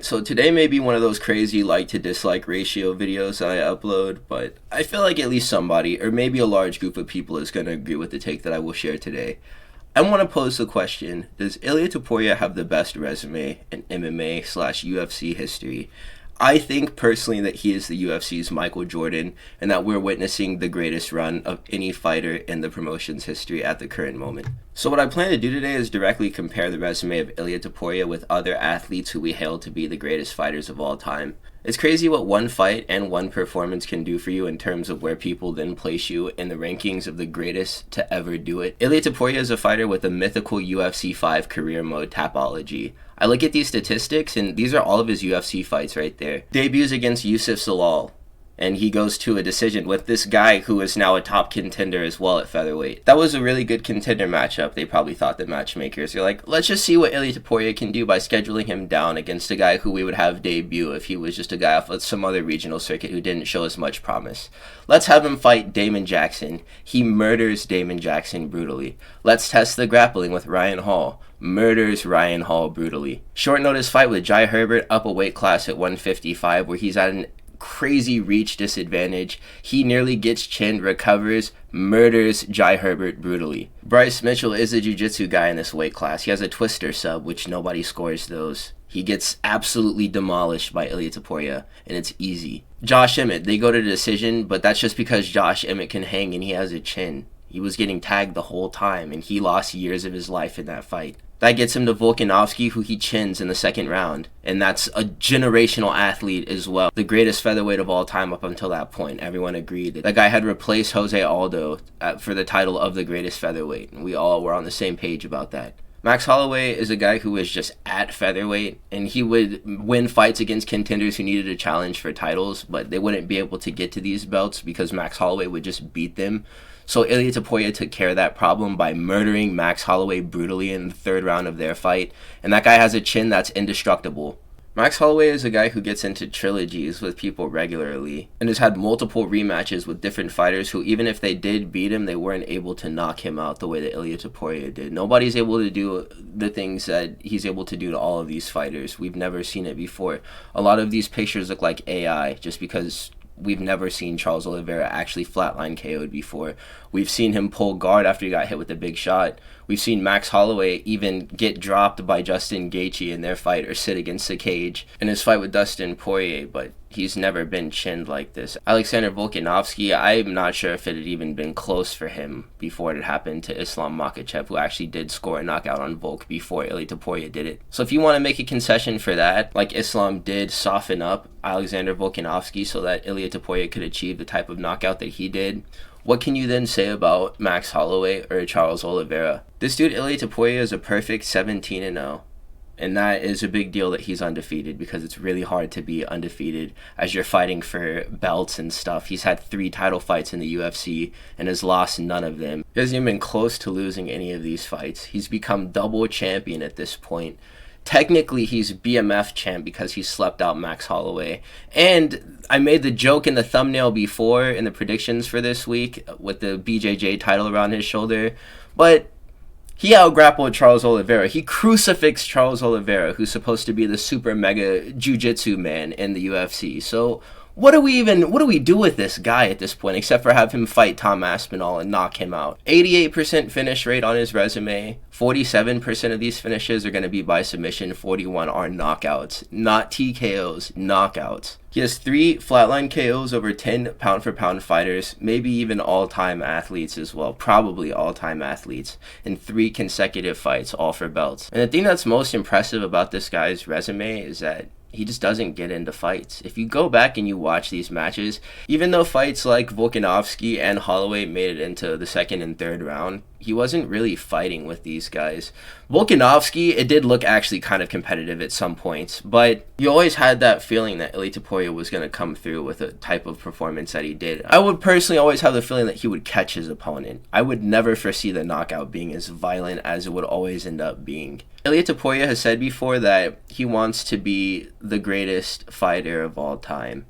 So today may be one of those crazy like to dislike ratio videos that I upload, but I feel like at least somebody, or maybe a large group of people, is going to agree with the take that I will share today. I want to pose the question, does Ilia Topuria have the best resume in MMA slash UFC history? I think personally that he is the UFC's Michael Jordan, and that we're witnessing the greatest run of any fighter in the promotion's history at the current moment. So what I plan to do today is directly compare the resume of Ilia Topuria with other athletes who we hail to be the greatest fighters of all time. It's crazy what one fight and one performance can do for you in terms of where people then place you in the rankings of the greatest to ever do it. Ilia Topuria is a fighter with a mythical UFC 5 career mode tapology. I look at these statistics, and these are all of his UFC fights right there. Debuts against Yusuf Zalal, and he goes to a decision with this guy who is now a top contender as well at featherweight. That was a really good contender matchup. They probably thought the matchmakers are like, let's just see what Ilia Topuria can do by scheduling him down against a guy who we would have debut if he was just a guy off of some other regional circuit who didn't show as much promise. Let's have him fight Damon Jackson. He murders Damon Jackson brutally. Let's test the grappling with Ryan Hall. Murders Ryan Hall brutally. Short notice fight with Jai Herbert up a weight class at 155 where he's at an crazy reach disadvantage. He nearly gets chinned, recovers, murders Jai Herbert brutally. Bryce Mitchell is a jiu-jitsu guy in this weight class. He has a twister sub, which nobody scores those. He gets absolutely demolished by Ilia Topuria, and it's easy. Josh Emmett, they go to decision, but that's just because Josh Emmett can hang and he has a chin. He was getting tagged the whole time, and he lost years of his life in that fight. That gets him to Volkanovski, who he chins in the second round. And that's a generational athlete as well. The greatest featherweight of all time up until that point. Everyone agreed that guy had replaced Jose Aldo for the title of the greatest featherweight. And we all were on the same page about that. Max Holloway is a guy who was just at featherweight, and he would win fights against contenders who needed a challenge for titles, but they wouldn't be able to get to these belts because Max Holloway would just beat them. So Ilia Topuria took care of that problem by murdering Max Holloway brutally in the third round of their fight, and that guy has a chin that's indestructible. Max Holloway is a guy who gets into trilogies with people regularly and has had multiple rematches with different fighters who, even if they did beat him, they weren't able to knock him out the way that Ilia Topuria did. Nobody's able to do the things that he's able to do to all of these fighters. We've never seen it before. A lot of these pictures look like AI just because we've never seen Charles Oliveira actually flatline KO'd before. We've seen him pull guard after he got hit with a big shot. We've seen Max Holloway even get dropped by Justin Gaethje in their fight or sit against the cage in his fight with Dustin Poirier, but he's never been chinned like this. Alexander Volkanovski, I'm not sure if it had even been close for him before it happened to Islam Makhchev, who actually did score a knockout on Volk before Ilia Topuria did it. So if you want to make a concession for that, like Islam did soften up Alexander Volkanovski so that Ilia Topuria could achieve the type of knockout that he did, what can you then say about Max Holloway or Charles Oliveira? This dude, Ilia Topuria, is a perfect 17-0. And that is a big deal that he's undefeated because it's really hard to be undefeated as you're fighting for belts and stuff. He's had 3 title fights in the UFC and has lost none of them. He hasn't even been close to losing any of these fights. He's become double champion at this point. Technically, he's BMF champ because he slept out Max Holloway. And I made the joke in the thumbnail before in the predictions for this week with the BJJ title around his shoulder. But he out-grappled Charles Oliveira. He crucifixed Charles Oliveira, who's supposed to be the super mega jiu-jitsu man in the UFC. So what do we do with this guy at this point, except for have him fight Tom Aspinall and knock him out? 88% finish rate on his resume. 47% of these finishes are going to be by submission. 41 are knockouts, not TKOs, knockouts. He has 3 flatline KOs over 10 pound-for-pound fighters, maybe even all-time athletes as well, probably all-time athletes, in 3 consecutive fights, all for belts. And the thing that's most impressive about this guy's resume is that he just doesn't get into fights. If you go back and you watch these matches, even though fights like Volkanovski and Holloway made it into the second and third round, he wasn't really fighting with these guys. Volkanovski, it did look actually kind of competitive at some points, but you always had that feeling that Ilia Topuria was going to come through with a type of performance that he did. I would personally always have the feeling that he would catch his opponent. I would never foresee the knockout being as violent as it would always end up being. Ilia Topuria has said before that he wants to be the greatest fighter of all time,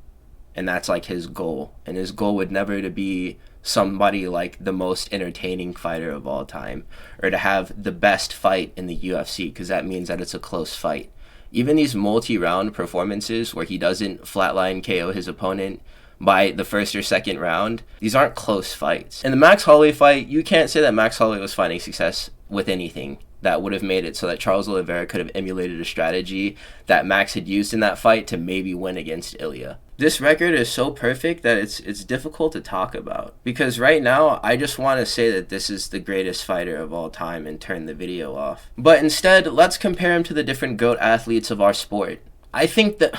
and that's like his goal. And his goal would never to be somebody like the most entertaining fighter of all time, or to have the best fight in the UFC, because that means that it's a close fight. Even these multi-round performances where he doesn't flatline KO his opponent by the first or second round, these aren't close fights. In the Max Holloway fight, you can't say that Max Holloway was finding success with anything that would have made it so that Charles Oliveira could have emulated a strategy that Max had used in that fight to maybe win against Ilia. This record is so perfect that it's difficult to talk about, because right now I just want to say that this is the greatest fighter of all time and turn the video off. But instead, let's compare him to the different GOAT athletes of our sport. I think that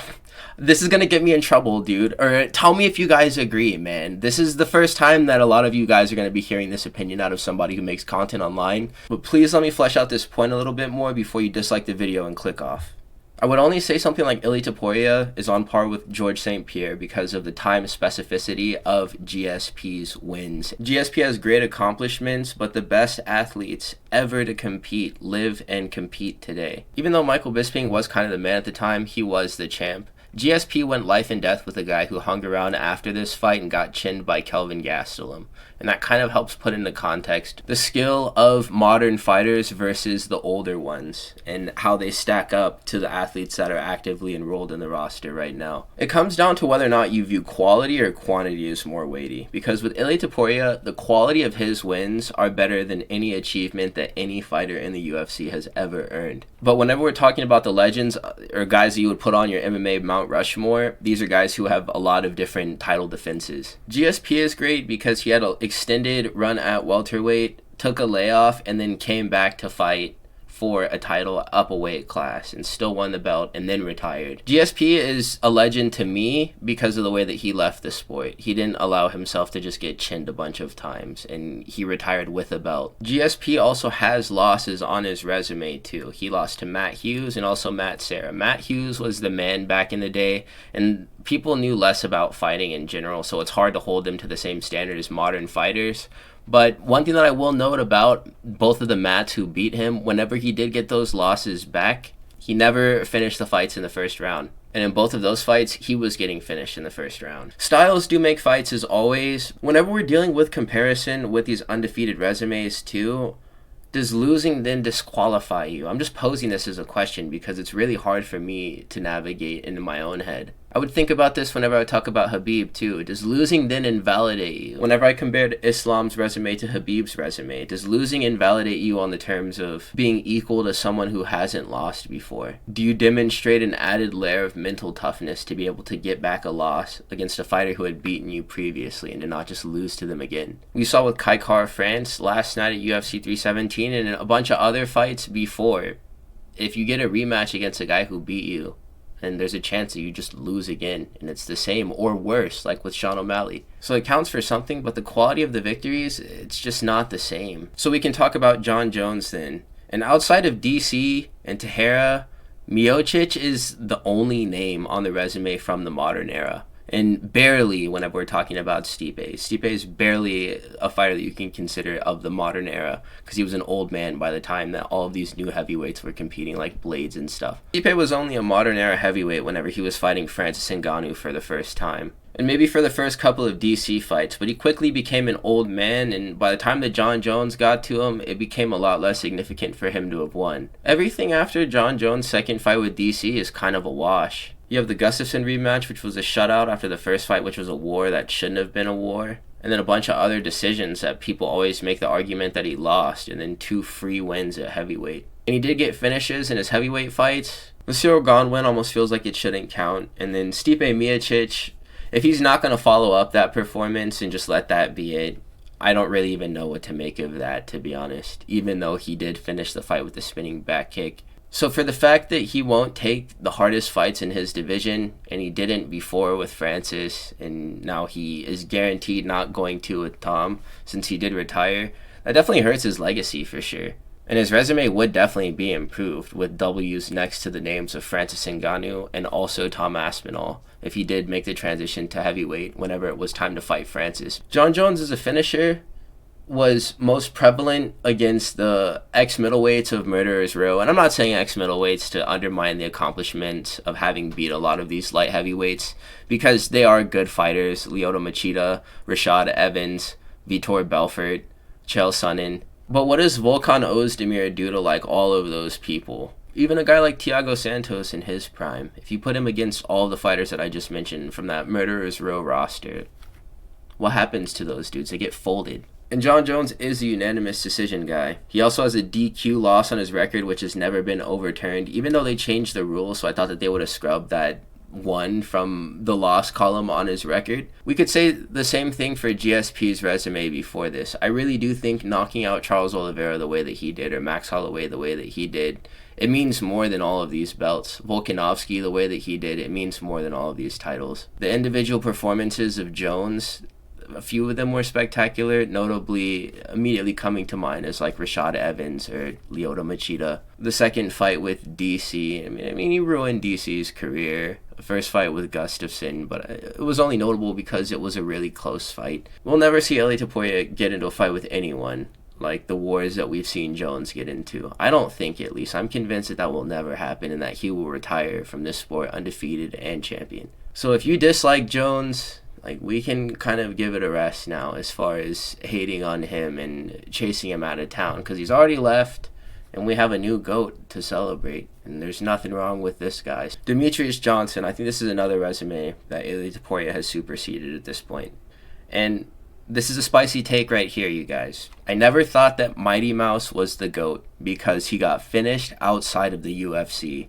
this is going to get me in trouble, dude. Or tell me if you guys agree, man. This is the first time that a lot of you guys are going to be hearing this opinion out of somebody who makes content online. But please let me flesh out this point a little bit more before you dislike the video and click off. I would only say something like Ilia Topuria is on par with George St-Pierre because of the time specificity of GSP's wins. GSP has great accomplishments, but the best athletes ever to compete live and compete today. Even though Michael Bisping was kind of the man at the time, he was the champ. GSP went life and death with a guy who hung around after this fight and got chinned by Kelvin Gastelum. And that kind of helps put into context the skill of modern fighters versus the older ones and how they stack up to the athletes that are actively enrolled in the roster right now. It comes down to whether or not you view quality or quantity as more weighty. Because with Ilia Topuria, the quality of his wins are better than any achievement that any fighter in the UFC has ever earned. But whenever we're talking about the legends or guys that you would put on your MMA Mount Rushmore, these are guys who have a lot of different title defenses. GSP is great because he had an extended run at welterweight, took a layoff, and then came back to fight for a title up a weight class and still won the belt and then retired. GSP is a legend to me because of the way that he left the sport. He didn't allow himself to just get chinned a bunch of times, and he retired with a belt. GSP also has losses on his resume too. He lost to Matt Hughes and also Matt Serra. Matt Hughes was the man back in the day, and people knew less about fighting in general, so it's hard to hold them to the same standard as modern fighters. But one thing that I will note about both of the Matts who beat him, whenever he did get those losses back, he never finished the fights in the first round. And in both of those fights, he was getting finished in the first round. Styles do make fights as always. Whenever we're dealing with comparison with these undefeated resumes too, does losing then disqualify you? I'm just posing this as a question because it's really hard for me to navigate into my own head. I would think about this whenever I talk about Khabib too. Does losing then invalidate you? Whenever I compared Islam's resume to Khabib's resume, does losing invalidate you on the terms of being equal to someone who hasn't lost before? Do you demonstrate an added layer of mental toughness to be able to get back a loss against a fighter who had beaten you previously and to not just lose to them again? We saw with Kai France last night at UFC 317 and a bunch of other fights before. If you get a rematch against a guy who beat you, and there's a chance that you just lose again, and it's the same or worse, like with Sean O'Malley. So it counts for something, but the quality of the victories, it's just not the same. So we can talk about Jon Jones then. And outside of DC and Pereira, Miocic is the only name on the resume from the modern era. And barely whenever we're talking about Stipe. Stipe is barely a fighter that you can consider of the modern era because he was an old man by the time that all of these new heavyweights were competing like Blades and stuff. Stipe was only a modern era heavyweight whenever he was fighting Francis Ngannou for the first time. And maybe for the first couple of DC fights, but he quickly became an old man, and by the time that Jon Jones got to him, it became a lot less significant for him to have won. Everything after Jon Jones' second fight with DC is kind of a wash. You have the Gustafsson rematch, which was a shutout after the first fight, which was a war that shouldn't have been a war. And then a bunch of other decisions that people always make the argument that he lost, and then 2 free wins at heavyweight. And he did get finishes in his heavyweight fights. The Cyril Gane win almost feels like it shouldn't count. And then Stipe Miocic, if he's not going to follow up that performance and just let that be it, I don't really even know what to make of that, to be honest, even though he did finish the fight with the spinning back kick. So for the fact that he won't take the hardest fights in his division, and he didn't before with Francis, and now he is guaranteed not going to with Tom since he did retire, that definitely hurts his legacy for sure. And his resume would definitely be improved with W's next to the names of Francis Ngannou and also Tom Aspinall if he did make the transition to heavyweight whenever it was time to fight Francis. Jon Jones as a finisher was most prevalent against the ex-middleweights of Murderers Row. And I'm not saying ex-middleweights to undermine the accomplishment of having beat a lot of these light heavyweights, because they are good fighters. Lyoto Machida, Rashad Evans, Vitor Belfort, Chael Sonnen. But what does Volkan Ozdemir do to like all of those people? Even a guy like Thiago Santos in his prime, if you put him against all the fighters that I just mentioned from that Murderers Row roster, what happens to those dudes? They get folded. And Jon Jones is a unanimous decision guy. He also has a DQ loss on his record, which has never been overturned, even though they changed the rules, so I thought that they would have scrubbed that one from the loss column on his record. We could say the same thing for GSP's resume before this. I really do think knocking out Charles Oliveira the way that he did, or Max Holloway the way that he did, it means more than all of these belts. Volkanovski the way that he did, it means more than all of these titles. The individual performances of Jones, a few of them were spectacular, notably immediately coming to mind is like Rashad Evans or Lyoto Machida. The second fight with DC, I mean he ruined DC's career. First fight with Gustafsson, but it was only notable because it was a really close fight. We'll never see Ilia Topuria get into a fight with anyone like the wars that we've seen Jones get into. I don't think, at least. I'm convinced that that will never happen and that he will retire from this sport undefeated and champion. So if you dislike Jones, like, we can kind of give it a rest now as far as hating on him and chasing him out of town, because he's already left and we have a new GOAT to celebrate, and there's nothing wrong with this guy. Demetrious Johnson, I think this is another resume that Ilia Topuria has superseded at this point. And this is a spicy take right here, you guys. I never thought that Mighty Mouse was the GOAT because he got finished outside of the UFC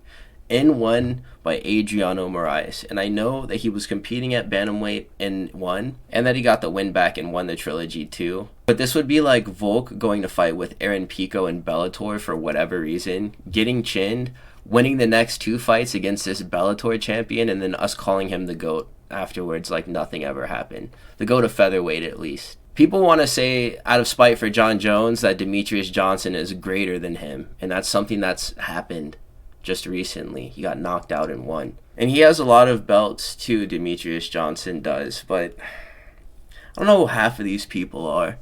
and won by Adriano Moraes. And I know that he was competing at bantamweight and won, and that he got the win back and won the trilogy too. But this would be like Volk going to fight with Aaron Pico in Bellator for whatever reason, getting chinned, winning the next two fights against this Bellator champion, and then us calling him the GOAT afterwards like nothing ever happened. The GOAT of featherweight, at least. People want to say, out of spite for Jon Jones, that Demetrious Johnson is greater than him, and that's something that's happened just recently. He got knocked out and won. And he has a lot of belts too, Demetrious Johnson does, but I don't know who half of these people are.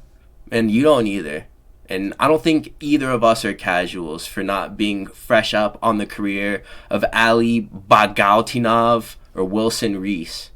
And you don't either. And I don't think either of us are casuals for not being fresh up on the career of Ali Bagautinov or Wilson Reese.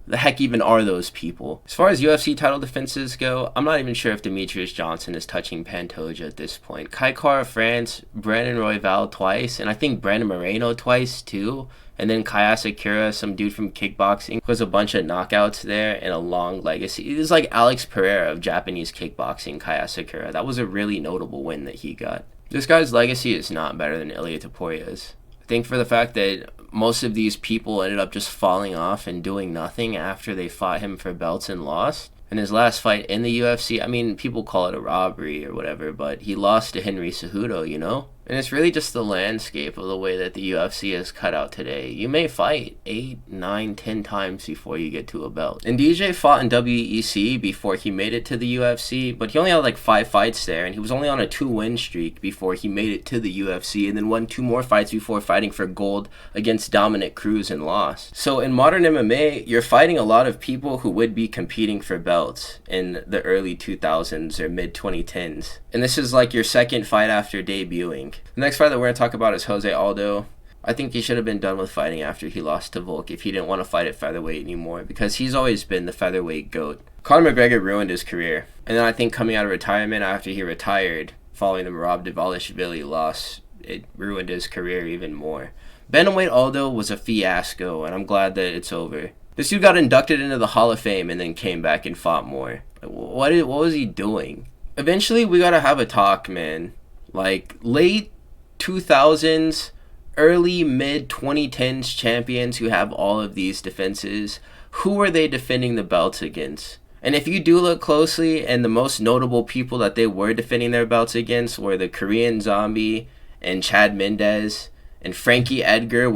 The heck even are those people? As far as UFC title defenses go, I'm not even sure if Demetrious Johnson is touching Pantoja at this point. Kai Kara France, Brandon Royval twice, and I think Brandon Moreno twice too. And then Kai Asakura, some dude from kickboxing, was a bunch of knockouts there and a long legacy. It was like Alex Pereira of Japanese kickboxing, Kai Asakura. That was a really notable win that he got. This guy's legacy is not better than Ilia Topuria's. I think for the fact that most of these people ended up just falling off and doing nothing after they fought him for belts and lost. In his last fight in the UFC, I mean, people call it a robbery or whatever, but he lost to Henry Cejudo, you know? And it's really just the landscape of the way that the UFC is cut out today. You may fight 8, 9, 10 times before you get to a belt. And DJ fought in WEC before he made it to the UFC, but he only had like 5 fights there, and he was only on a 2-win streak before he made it to the UFC, and then won 2 more fights before fighting for gold against Dominic Cruz and lost. So in modern MMA, you're fighting a lot of people who would be competing for belts in the early 2000s or mid 2010s. And this is like your second fight after debuting. The next fight that we're going to talk about is Jose Aldo. I think he should have been done with fighting after he lost to Volk if he didn't want to fight at featherweight anymore, because he's always been the featherweight GOAT. Conor McGregor ruined his career. And then I think coming out of retirement after he retired, following the Merad Dvalishvili loss, it ruined his career even more. Bantamweight Aldo was a fiasco, and I'm glad that it's over. This dude got inducted into the Hall of Fame and then came back and fought more. What was he doing? Eventually, we gotta have a talk, man. Like, late 2000s, early mid 2010s champions who have all of these defenses, who are they defending the belts against? And if you do look closely, and the most notable people that they were defending their belts against were the Korean Zombie and Chad Mendez and Frankie Edgar,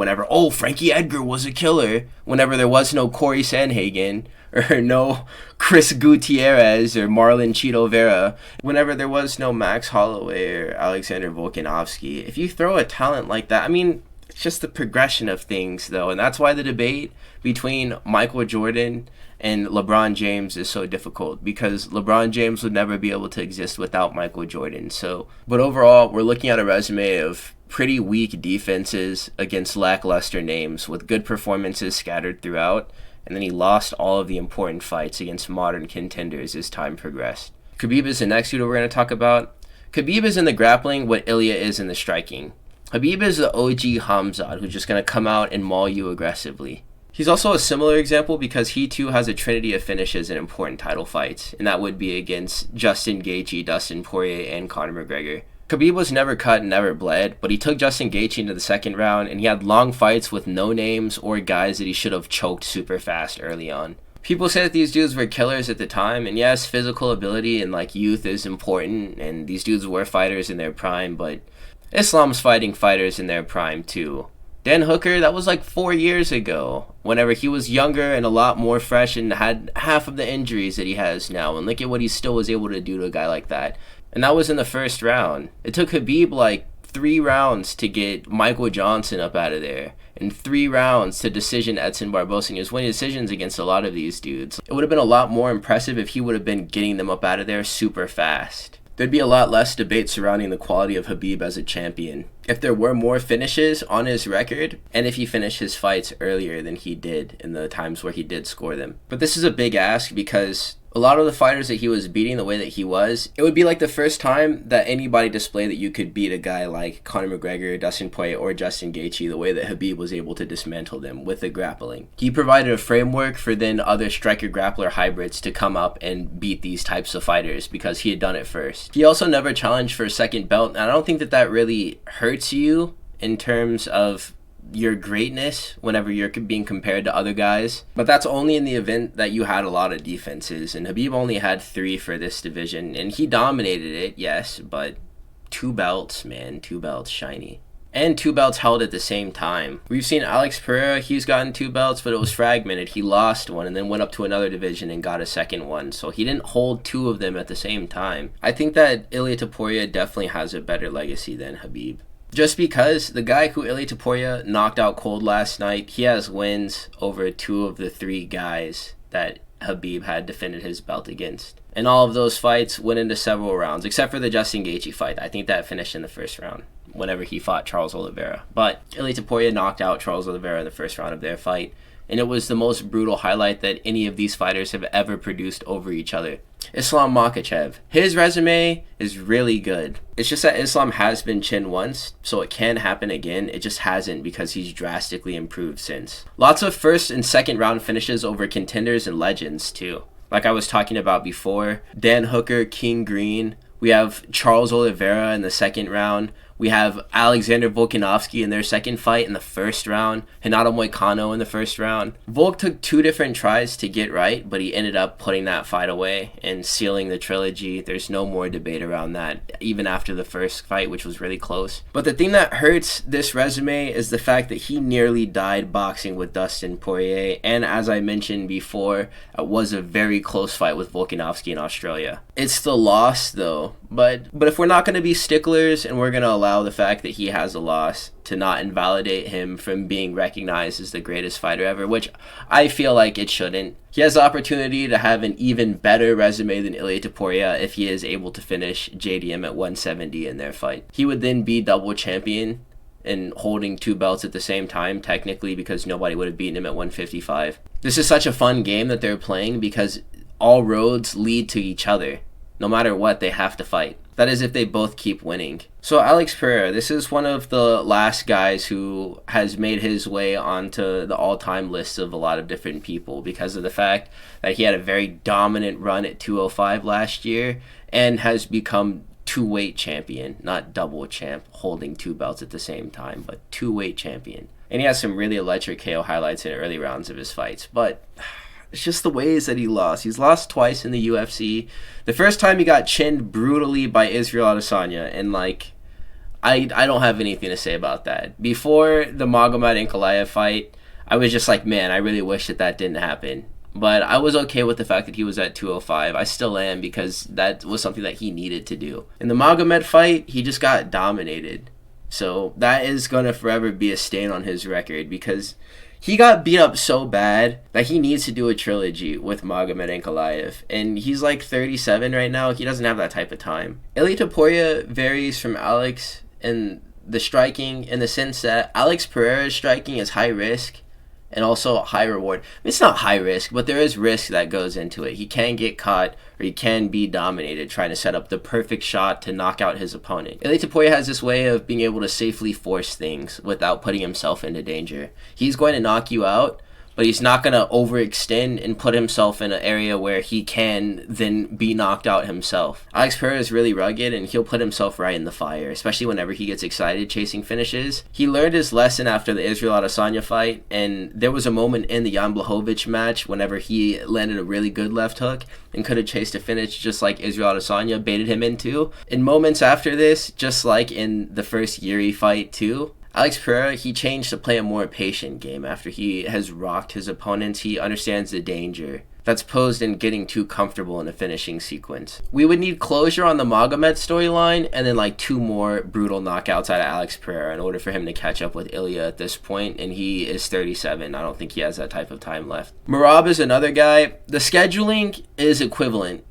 Frankie Edgar was a killer, whenever there was no Corey Sanhagen, or no Chris Gutierrez or Marlon Cheeto Vera, whenever there was no Max Holloway or Alexander Volkanovski. If you throw a talent like that, I mean, it's just the progression of things, though, and that's why the debate between Michael Jordan and LeBron James is so difficult, because LeBron James would never be able to exist without Michael Jordan. But overall, we're looking at a resume of pretty weak defenses against lackluster names with good performances scattered throughout, and then he lost all of the important fights against modern contenders as time progressed. Khabib is the next dude we're going to talk about. Khabib is in the grappling what Ilia is in the striking. Khabib is the OG Hamzat who's just going to come out and maul you aggressively. He's also a similar example because he too has a trinity of finishes in important title fights, and that would be against Justin Gaethje, Dustin Poirier, and Conor McGregor. Khabib was never cut and never bled, but he took Justin Gaethje into the second round, and he had long fights with no names or guys that he should have choked super fast early on. People say that these dudes were killers at the time, and yes, physical ability and youth is important, and these dudes were fighters in their prime, but Islam's fighting fighters in their prime too. Dan Hooker, that was 4 years ago, whenever he was younger and a lot more fresh and had half of the injuries that he has now, and look at what he still was able to do to a guy like that. And that was in the first round. It took Khabib 3 rounds to get Michael Johnson up out of there, and 3 rounds to decision Edson Barbosa, and he was winning decisions against a lot of these dudes. It would have been a lot more impressive if he would have been getting them up out of there super fast. There'd be a lot less debate surrounding the quality of Khabib as a champion if there were more finishes on his record, and if he finished his fights earlier than he did in the times where he did score them. But this is a big ask because a lot of the fighters that he was beating the way that he was, it would be the first time that anybody displayed that you could beat a guy like Conor McGregor, Dustin Poirier, or Justin Gaethje the way that Khabib was able to dismantle them with the grappling. He provided a framework for then other striker-grappler hybrids to come up and beat these types of fighters because he had done it first. He also never challenged for a second belt, and I don't think that really hurts you in terms of your greatness whenever you're being compared to other guys, but that's only in the event that you had a lot of defenses, and Khabib only had 3 for this division, and he dominated it, yes, but 2 belts, man, 2 belts, shiny. And 2 belts held at the same time. We've seen Alex Pereira, he's gotten 2 belts, but it was fragmented. He lost one and then went up to another division and got a second one, so he didn't hold 2 of them at the same time. I think that Ilia Topuria definitely has a better legacy than Khabib. Just because the guy who Ilia Topuria knocked out cold last night, he has wins over 2 of the 3 guys that Khabib had defended his belt against. And all of those fights went into several rounds, except for the Justin Gaethje fight. I think that finished in the first round, whenever he fought Charles Oliveira. But Ilia Topuria knocked out Charles Oliveira in the first round of their fight, and it was the most brutal highlight that any of these fighters have ever produced over each other. Islam Makhchev, his resume is really good. It's just that Islam has been chinned once, so it can happen again. It just hasn't because he's drastically improved since. Lots of first and second round finishes over contenders and legends too. Like I was talking about before, Dan Hooker, King Green. We have Charles Oliveira in the second round. We have Alexander Volkanovski in their second fight in the first round. Renato Moicano in the first round. Volk took 2 different tries to get right, but he ended up putting that fight away and sealing the trilogy. There's no more debate around that, even after the first fight, which was really close. But the thing that hurts this resume is the fact that he nearly died boxing with Dustin Poirier, and as I mentioned before, it was a very close fight with Volkanovski in Australia. It's the loss, though. But if we're not going to be sticklers and we're going to allow the fact that he has a loss to not invalidate him from being recognized as the greatest fighter ever, which I feel like it shouldn't. He has the opportunity to have an even better resume than Ilia Topuria if he is able to finish JDM at 170 in their fight. He would then be double champion and holding 2 belts at the same time, technically, because nobody would have beaten him at 155. This is such a fun game that they're playing because all roads lead to each other. No matter what, they have to fight. That is if they both keep winning. So Alex Pereira, this is one of the last guys who has made his way onto the all-time lists of a lot of different people because of the fact that he had a very dominant run at 205 last year and has become 2-weight champion, not double champ, holding 2 belts at the same time, but 2-weight champion. And he has some really electric KO highlights in early rounds of his fights, but it's just the ways that he lost. He's lost twice in the UFC. The first time he got chinned brutally by Israel Adesanya, and I don't have anything to say about that. Before the Magomed Ankalaev fight, I was just like, man, I really wish that didn't happen. But I was okay with the fact that he was at 205. I still am because that was something that he needed to do. In the Magomed fight, he just got dominated. So that is going to forever be a stain on his record because he got beat up so bad that he needs to do a trilogy with Magomed Ankalaev. And he's 37 right now. He doesn't have that type of time. Ilia Topuria varies from Alex in the striking in the sense that Alex Pereira's striking is high risk and also high reward. It's not high risk, but there is risk that goes into it. He can get caught, or he can be dominated trying to set up the perfect shot to knock out his opponent. Ilia Topuria has this way of being able to safely force things without putting himself into danger. He's going to knock you out, but he's not going to overextend and put himself in an area where he can then be knocked out himself. Alex Pereira is really rugged, and he'll put himself right in the fire, especially whenever he gets excited chasing finishes. He learned his lesson after the Israel Adesanya fight, and there was a moment in the Jan Blachowicz match whenever he landed a really good left hook and could have chased a finish just like Israel Adesanya baited him into. In moments after this, just like in the first Yuri fight too, Alex Pereira, he changed to play a more patient game after he has rocked his opponents. He understands the danger that's posed in getting too comfortable in a finishing sequence. We would need closure on the Magomed storyline and then like 2 more brutal knockouts out of Alex Pereira in order for him to catch up with Ilia at this point, and he is 37. I don't think he has that type of time left. Merad is another guy. The scheduling is equivalent.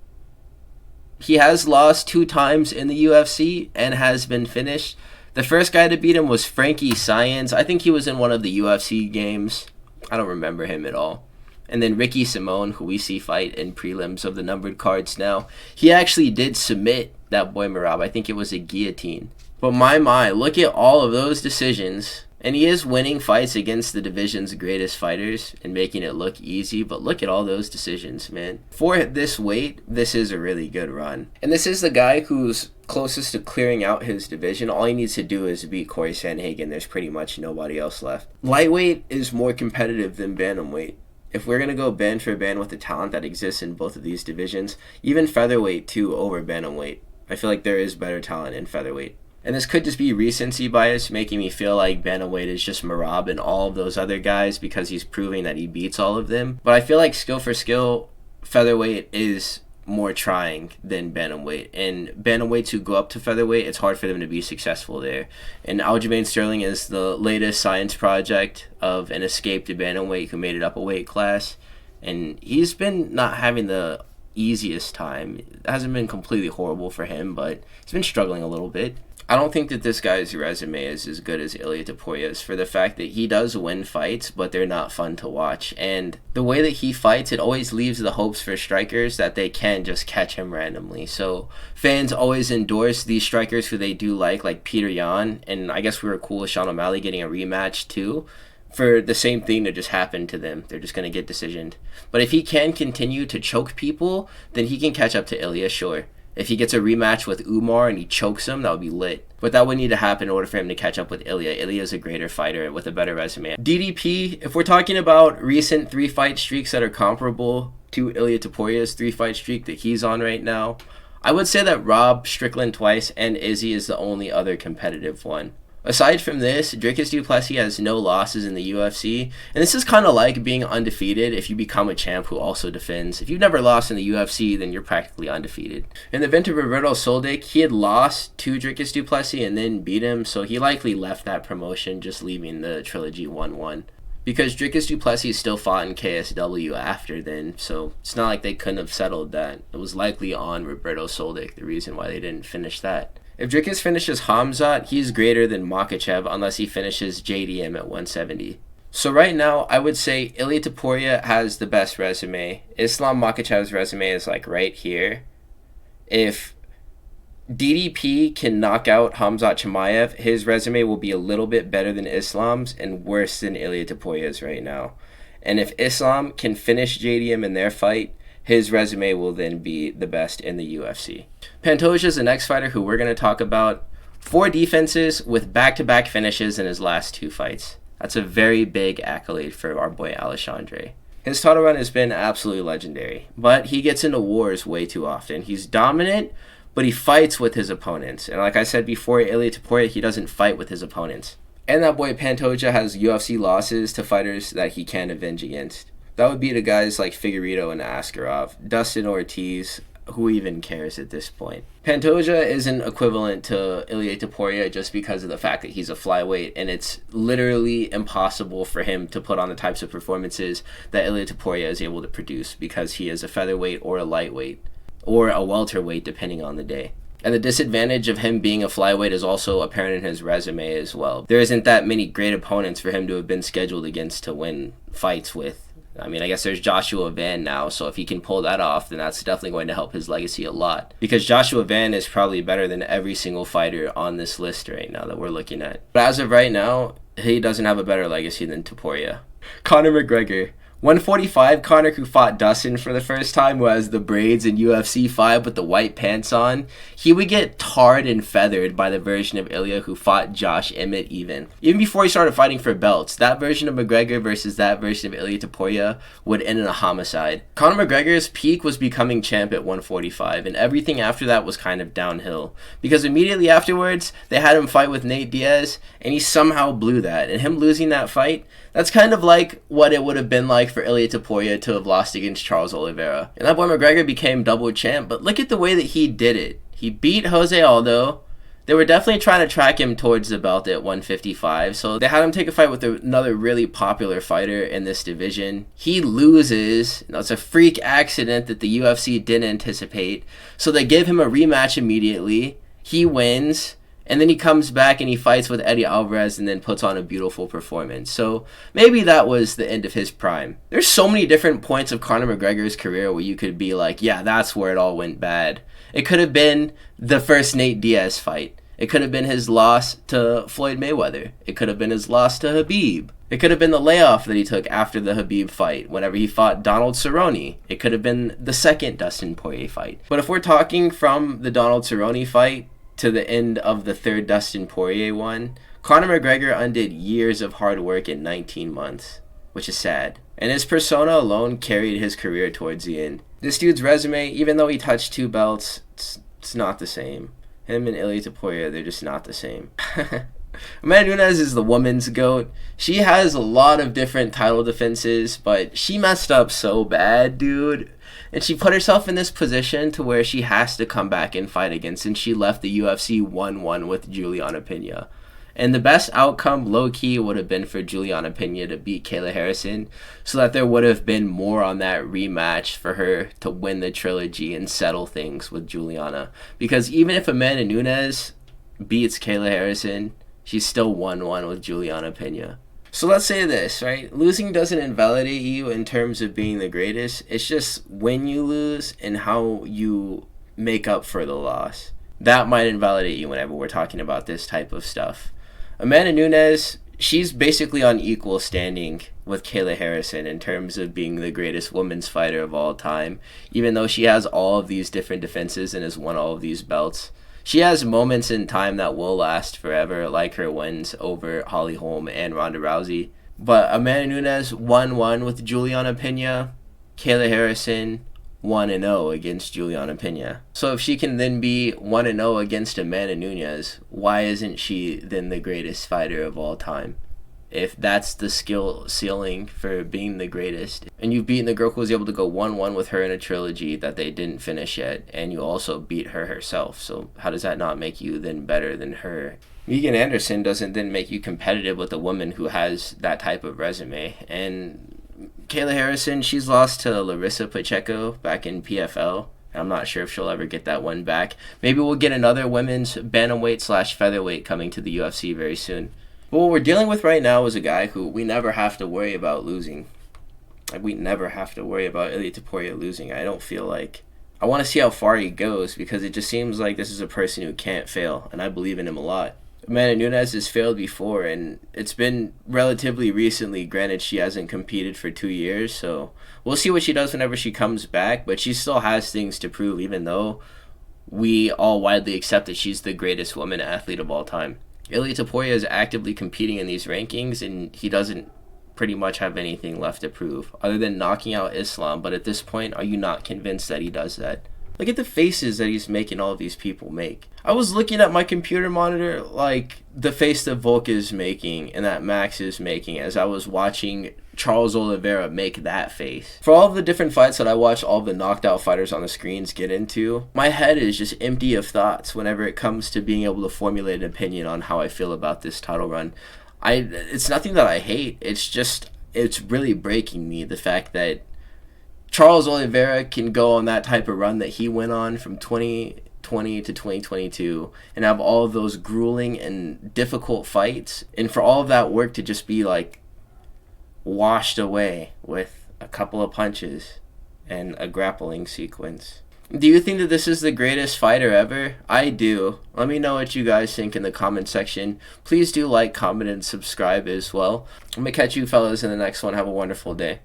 He has lost 2 times in the UFC and has been finished. The first guy to beat him was Frankie Science. I think he was in one of the UFC games. I don't remember him at all. And then Ricky Simone, who we see fight in prelims of the numbered cards now. He actually did submit that boy Merab. I think it was a guillotine. But my, look at all of those decisions. And he is winning fights against the division's greatest fighters and making it look easy, but look at all those decisions, man. For this weight, this is a really good run. And this is the guy who's closest to clearing out his division. All he needs to do is beat Corey Sandhagen. There's pretty much nobody else left. Lightweight is more competitive than bantamweight. If we're going to go band for band with the talent that exists in both of these divisions, even featherweight too over bantamweight, I feel like there is better talent in featherweight. And this could just be recency bias, making me feel like bantamweight is just Merab and all of those other guys because he's proving that he beats all of them. But I feel like skill for skill, featherweight is more trying than bantamweight. And bantamweights who go up to featherweight, it's hard for them to be successful there. And Aljamain Sterling is the latest science project of an escaped bantamweight who made it up a weight class. And he's been not having the easiest time. It hasn't been completely horrible for him, but he's been struggling a little bit. I don't think that this guy's resume is as good as Ilia Topuria's for the fact that he does win fights, but they're not fun to watch. And the way that he fights, it always leaves the hopes for strikers that they can just catch him randomly. So fans always endorse these strikers who they do like Peter Yan, and I guess we were cool with Sean O'Malley getting a rematch too, for the same thing to just happen to them. They're just going to get decisioned. But if he can continue to choke people, then he can catch up to Ilia, sure. If he gets a rematch with Umar and he chokes him, that would be lit. But that would need to happen in order for him to catch up with Ilia. Ilia is a greater fighter with a better resume. DDP, if we're talking about recent 3-fight streaks that are comparable to Ilia Topuria's 3-fight streak that he's on right now, I would say that Rob Strickland twice and Izzy is the only other competitive one. Aside from this, Dricus du Plessis has no losses in the UFC, and this is kind of like being undefeated if you become a champ who also defends. If you've never lost in the UFC, then you're practically undefeated. In the event of Roberto Soldic, he had lost to Dricus du Plessis and then beat him, so he likely left that promotion, just leaving the trilogy 1-1. Because Dricus du Plessis still fought in KSW after then, so it's not like they couldn't have settled that. It was likely on Roberto Soldic, the reason why they didn't finish that. If Dricus finishes Khamzat, he's greater than Makhchev unless he finishes JDM at 170. So right now, I would say Ilia Topuria has the best resume. Islam Makhachev's resume is like right here. If DDP can knock out Khamzat Chimaev, his resume will be a little bit better than Islam's and worse than Ilia Topuria's right now. And if Islam can finish JDM in their fight, his resume will then be the best in the UFC. Pantoja is the next fighter who we're going to talk about. 4 defenses with back-to-back finishes in his last 2 fights. That's a very big accolade for our boy Alexandre. His title run has been absolutely legendary, but he gets into wars way too often. He's dominant, but he fights with his opponents. And like I said before, Ilia Topuria, he doesn't fight with his opponents. And that boy Pantoja has UFC losses to fighters that he can avenge against. That would be to guys like Figueiredo and Askarov, Dustin Ortiz. Who even cares at this point? Pantoja isn't equivalent to Ilia Topuria just because of the fact that he's a flyweight, and it's literally impossible for him to put on the types of performances that Ilia Topuria is able to produce because he is a featherweight or a lightweight or a welterweight depending on the day. And the disadvantage of him being a flyweight is also apparent in his resume as well. There isn't that many great opponents for him to have been scheduled against to win fights with. I mean, I guess there's Joshua Van now, so if he can pull that off, then that's definitely going to help his legacy a lot. Because Joshua Van is probably better than every single fighter on this list right now that we're looking at. But as of right now, he doesn't have a better legacy than Topuria. Conor McGregor. 145, Conor, who fought Dustin for the first time, who has the braids in UFC 5 with the white pants on, he would get tarred and feathered by the version of Ilia who fought Josh Emmett even. Even before he started fighting for belts, that version of McGregor versus that version of Ilia Topuria would end in a homicide. Conor McGregor's peak was becoming champ at 145, and everything after that was kind of downhill. Because immediately afterwards, they had him fight with Nate Diaz, and he somehow blew that. And him losing that fight, that's kind of like what it would have been like for Ilia Topuria to have lost against Charles Oliveira. And that boy McGregor became double champ, but look at the way that he did it. He beat Jose Aldo. They were definitely trying to track him towards the belt at 155, so they had him take a fight with another really popular fighter in this division. He loses. It's a freak accident that the UFC didn't anticipate, so they give him a rematch immediately. He wins. And then he comes back and he fights with Eddie Alvarez and then puts on a beautiful performance. So maybe that was the end of his prime. There's so many different points of Conor McGregor's career where you could be like, yeah, that's where it all went bad. It could have been the first Nate Diaz fight. It could have been his loss to Floyd Mayweather. It could have been his loss to Khabib. It could have been the layoff that he took after the Khabib fight whenever he fought Donald Cerrone. It could have been the second Dustin Poirier fight. But if we're talking from the Donald Cerrone fight to the end of the third Dustin Poirier one, Conor McGregor undid years of hard work in 19 months, which is sad. And his persona alone carried his career towards the end. This dude's resume, even though he touched 2 belts, it's not the same. Him and Ilia Topuria, they're just not the same. Amanda Nunes is the woman's GOAT. She has a lot of different title defenses, but she messed up so bad, dude. And she put herself in this position to where she has to come back and fight against, and she left the UFC 1-1 with Juliana Pena. And the best outcome, low-key, would have been for Juliana Pena to beat Kayla Harrison so that there would have been more on that rematch for her to win the trilogy and settle things with Juliana. Because even if Amanda Nunes beats Kayla Harrison, she's still 1-1 with Juliana Pena. So let's say this, right? Losing doesn't invalidate you in terms of being the greatest. It's just when you lose and how you make up for the loss. That might invalidate you whenever we're talking about this type of stuff. Amanda Nunes, she's basically on equal standing with Kayla Harrison in terms of being the greatest women's fighter of all time. Even though she has all of these different defenses and has won all of these belts, she has moments in time that will last forever, like her wins over Holly Holm and Ronda Rousey. But Amanda Nunes 1-1 with Juliana Pena. Kayla Harrison 1-0 against Juliana Pena. So if she can then be 1-0 against Amanda Nunes, why isn't she then the greatest fighter of all time? If that's the skill ceiling for being the greatest, and you've beaten the girl who was able to go 1-1 with her in a trilogy that they didn't finish yet, and you also beat her herself, so how does that not make you then better than her? Megan Anderson doesn't then make you competitive with a woman who has that type of resume. And Kayla Harrison, she's lost to Larissa Pacheco back in PFL. I'm not sure if she'll ever get that one back. Maybe we'll get another women's bantamweight/featherweight coming to the UFC very soon. But what we're dealing with right now is a guy who we never have to worry about losing. Like, we never have to worry about Ilia Topuria losing. I don't feel like... I want to see how far he goes, because it just seems like this is a person who can't fail, and I believe in him a lot. Amanda Nunes has failed before, and it's been relatively recently. Granted, she hasn't competed for 2 years, so we'll see what she does whenever she comes back, but she still has things to prove, even though we all widely accept that she's the greatest woman athlete of all time. Ilia Topuria is actively competing in these rankings, and he doesn't pretty much have anything left to prove other than knocking out Islam. But at this point, are you not convinced that he does that? Look at the faces that he's making all of these people make. I was looking at my computer monitor like the face that Volk is making and that Max is making as I was watching Charles Oliveira make that face. For all of the different fights that I watch all of the knocked out fighters on the screens get into, my head is just empty of thoughts whenever it comes to being able to formulate an opinion on how I feel about this title run. It's nothing that I hate. It's really breaking me, the fact that Charles Oliveira can go on that type of run that he went on from 20 2020 to 2022 and have all of those grueling and difficult fights, and for all of that work to just be like washed away with a couple of punches and a grappling sequence. Do you think that this is the greatest fighter ever? I do. Let me know what you guys think in the comment section. Please do like, comment, and subscribe as well. I'm going to catch you fellas in the next one. Have a wonderful day.